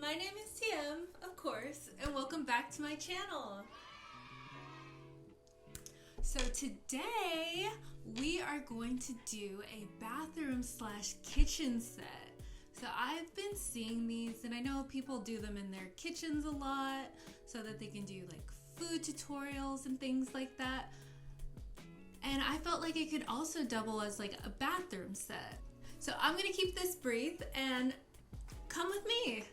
My name is TM, of course, and welcome back to my channel. So today we are going to do a bathroom slash kitchen set. So I've been seeing these, and I know people do them in their kitchens a lot so that they can do like food tutorials and things like that. And I felt like it could also double as like a bathroom set. So I'm gonna keep this brief and come with me.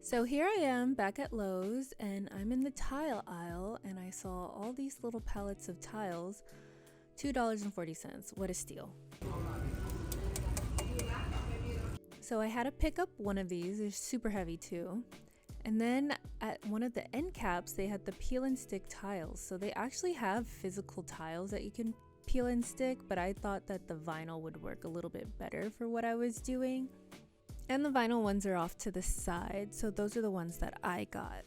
So here I am back at Lowe's, and I'm in the tile aisle, and I saw all these little pallets of tiles, $2.40. What a steal. So I had to pick up one of these. They're super heavy too. And then at one of the end caps, they had the peel and stick tiles. So they actually have physical tiles that you can peel and stick, but I thought that the vinyl would work a little bit better for what I was doing. And the vinyl ones are off to the side, so those are the ones that I got.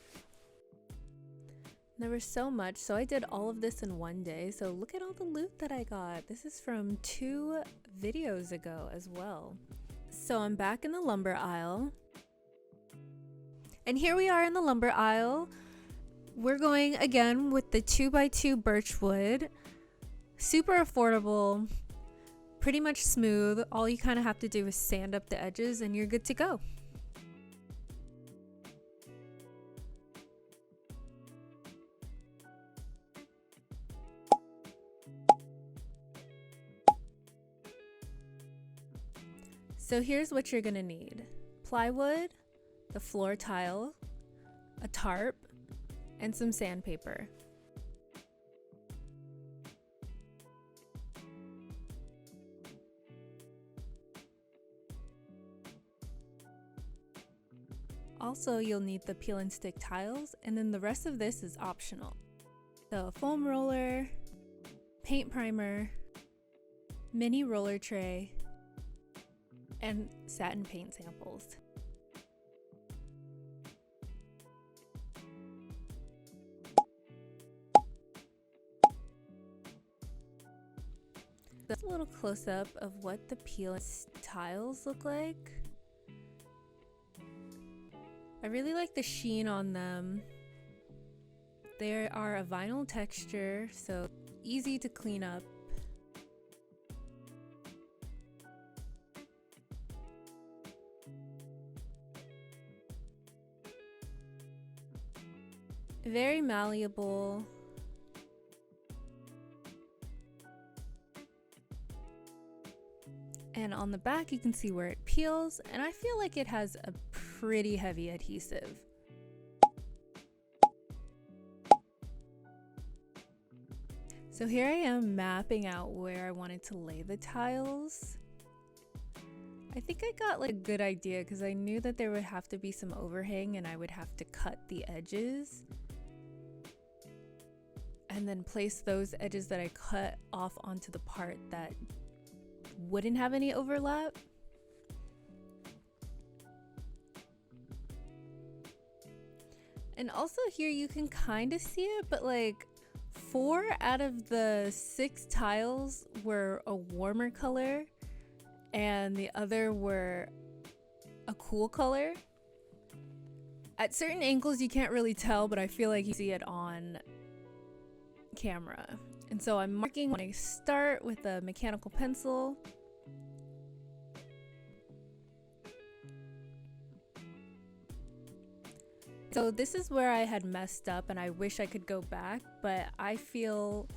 There was so much, so I did all of this in one day. So look at all the loot that I got. This is from 2 videos ago as well. So I'm back in the lumber aisle. And here we are in the lumber aisle. We're going again with the 2x2 birch wood. Super affordable. Pretty much smooth. All you kind of have to do is sand up the edges and you're good to go. So here's what you're gonna need: plywood, the floor tile, a tarp, and some sandpaper. Also, you'll need the peel and stick tiles, and then the rest of this is optional. So a foam roller, paint primer, mini roller tray, and satin paint samples. That's a little close-up of what the peel and tiles look like. I really like the sheen on them. They are a vinyl texture, so easy to clean up. Very malleable. And on the back you can see where it peels, and I feel like it has a pretty heavy adhesive. So here I am mapping out where I wanted to lay the tiles. I think I got like a good idea because I knew that there would have to be some overhang and I would have to cut the edges and then place those edges that I cut off onto the part that wouldn't have any overlap. And also here you can kind of see it, but like 4 out of the 6 tiles were a warmer color and the other were a cool color. At certain angles you can't really tell, but I feel like you see it on camera. And so I'm marking when I start with a mechanical pencil. So this is where I had messed up and I wish I could go back, but I feel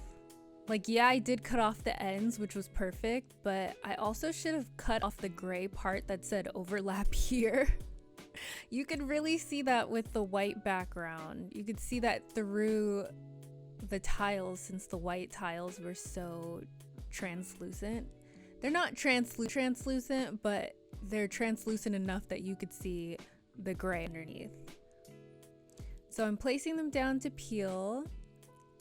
like, yeah, I did cut off the ends, which was perfect, but I also should have cut off the gray part that said overlap here. You could really see that with the white background. You could see that through the tiles since the white tiles were so translucent. They're not translucent, but they're translucent enough that you could see the gray underneath. So I'm placing them down to peel,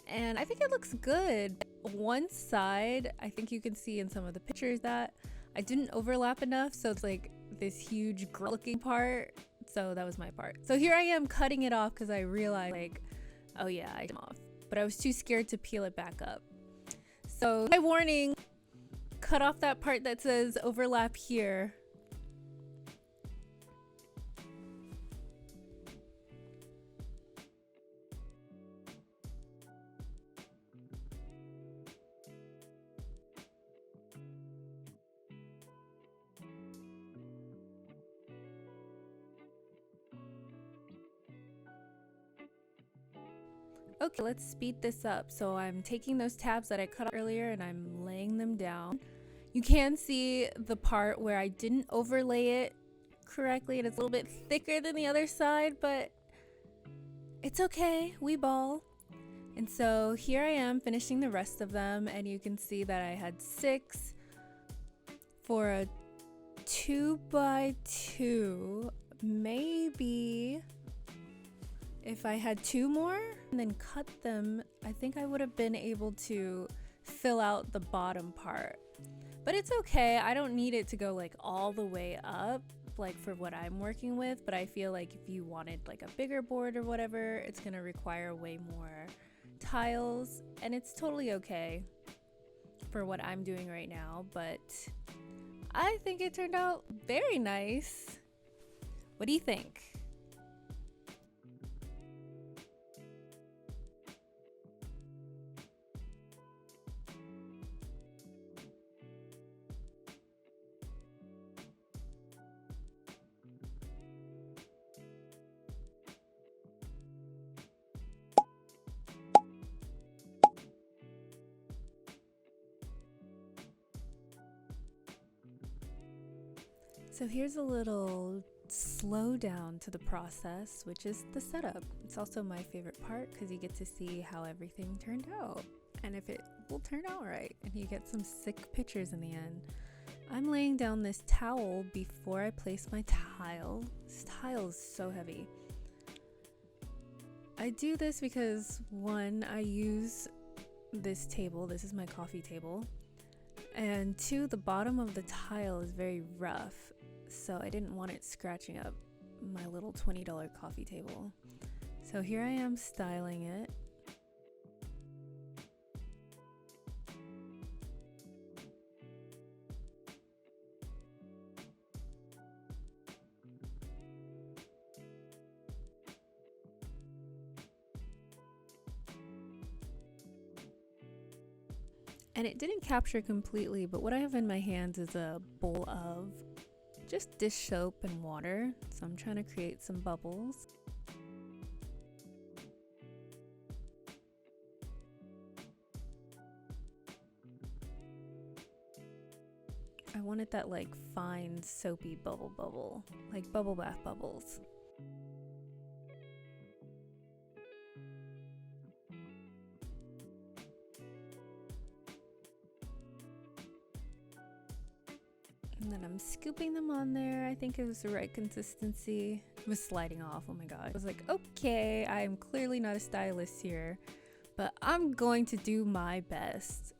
and I think it looks good. One side, I think you can see in some of the pictures that I didn't overlap enough, so it's like this huge looking part. So that was my part. So here I am cutting it off because I realized like, oh yeah, I'm off. But I was too scared to peel it back up. So my warning, cut off that part that says overlap here. Okay, let's speed this up. So I'm taking those tabs that I cut off earlier and I'm laying them down. You can see the part where I didn't overlay it correctly and it's a little bit thicker than the other side, but it's okay, we ball. And so here I am finishing the rest of them, and you can see that I had 6 for a 2x2. Maybe if I had 2 more and then cut them, I think I would have been able to fill out the bottom part. But it's okay, I don't need it to go like all the way up, like for what I'm working with, but I feel like if you wanted like a bigger board or whatever, it's gonna require way more tiles, and it's totally okay for what I'm doing right now, but I think it turned out very nice. What do you think? So here's a little slowdown to the process, which is the setup. It's also my favorite part because you get to see how everything turned out and if it will turn out right, and you get some sick pictures in the end. I'm laying down this towel before I place my tile. This tile is so heavy. I do this because 1, I use this table, this is my coffee table, and 2, the bottom of the tile is very rough, so I didn't want it scratching up my little $20 coffee table. So here I am styling it. And it didn't capture completely, but what I have in my hands is a bowl of just dish soap and water. So I'm trying to create some bubbles. I wanted that like fine soapy bubble, like bubble bath bubbles. And then I'm scooping them on there. I think it was the right consistency. It was sliding off, oh my god. I was like, okay, I'm clearly not a stylist here, but I'm going to do my best.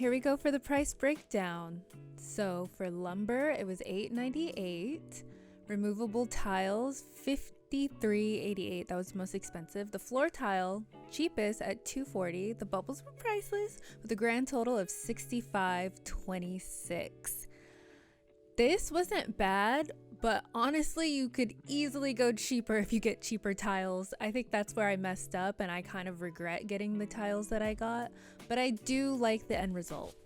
here we go for the price breakdown. So for lumber, it was $8.98. Removable tiles, $53.88. That was the most expensive. The floor tile, cheapest at $2.40. The bubbles were priceless with a grand total of $65.26. This wasn't bad, but honestly, you could easily go cheaper if you get cheaper tiles. I think that's where I messed up, and I kind of regret getting the tiles that I got, but I do like the end result.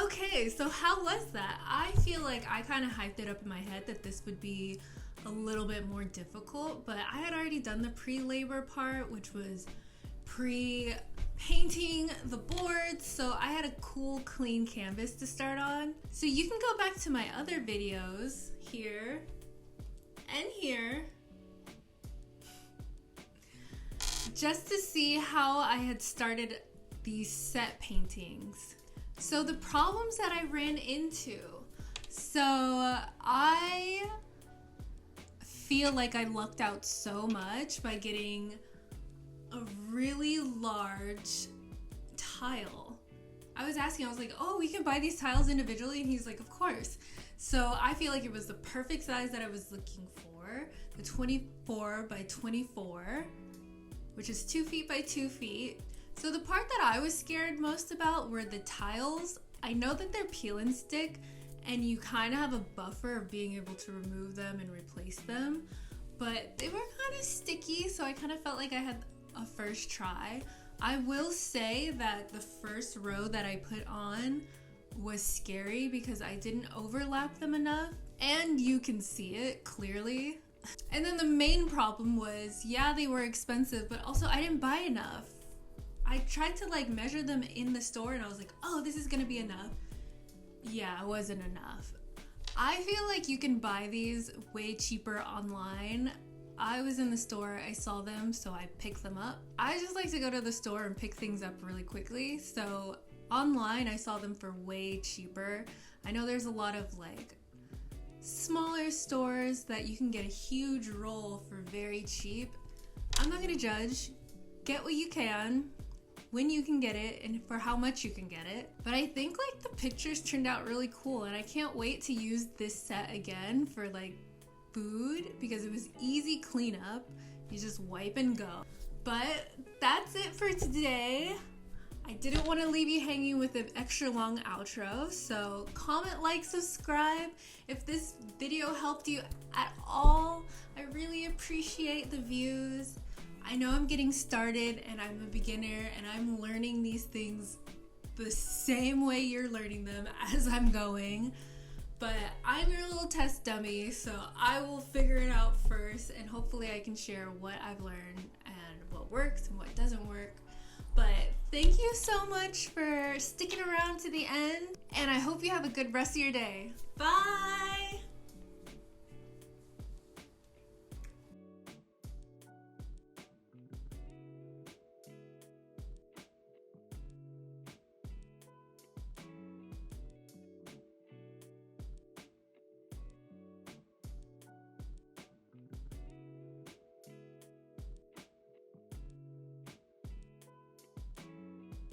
Okay, so how was that? I feel like I kind of hyped it up in my head that this would be a little bit more difficult, but I had already done the pre-labor part, which was pre-painting the boards, so I had a cool, clean canvas to start on. So you can go back to my other videos here and here just to see how I had started these set paintings. So the problems that I ran into. So I feel like I lucked out so much by getting a really large tile. I was asking, I was like, oh, we can buy these tiles individually? And he's like, of course. So I feel like it was the perfect size that I was looking for. The 24 by 24, which is 2 feet by 2 feet. So the part that I was scared most about were the tiles. I know that they're peel and stick, and you kind of have a buffer of being able to remove them and replace them, but they were kind of sticky, so I kind of felt like I had a first try. I will say that the first row that I put on was scary because I didn't overlap them enough, and you can see it clearly. And then the main problem was, yeah, they were expensive, but also I didn't buy enough. I tried to like measure them in the store and I was like, oh, this is gonna be enough. Yeah, it wasn't enough. I feel like you can buy these way cheaper online. I was in the store, I saw them, so I picked them up. I just like to go to the store and pick things up really quickly. So online, I saw them for way cheaper. I know there's a lot of like smaller stores that you can get a huge roll for very cheap. I'm not gonna judge. Get what you can, when you can get it, and for how much you can get it. But I think like the pictures turned out really cool, and I can't wait to use this set again for like food because it was easy cleanup. You just wipe and go. But that's it for today. I didn't want to leave you hanging with an extra long outro, so comment, like, subscribe. If this video helped you at all, I really appreciate the views. I know I'm getting started and I'm a beginner and I'm learning these things the same way you're learning them as I'm going, but I'm your little test dummy, so I will figure it out first and hopefully I can share what I've learned and what works and what doesn't work. But thank you so much for sticking around to the end, and I hope you have a good rest of your day. Bye!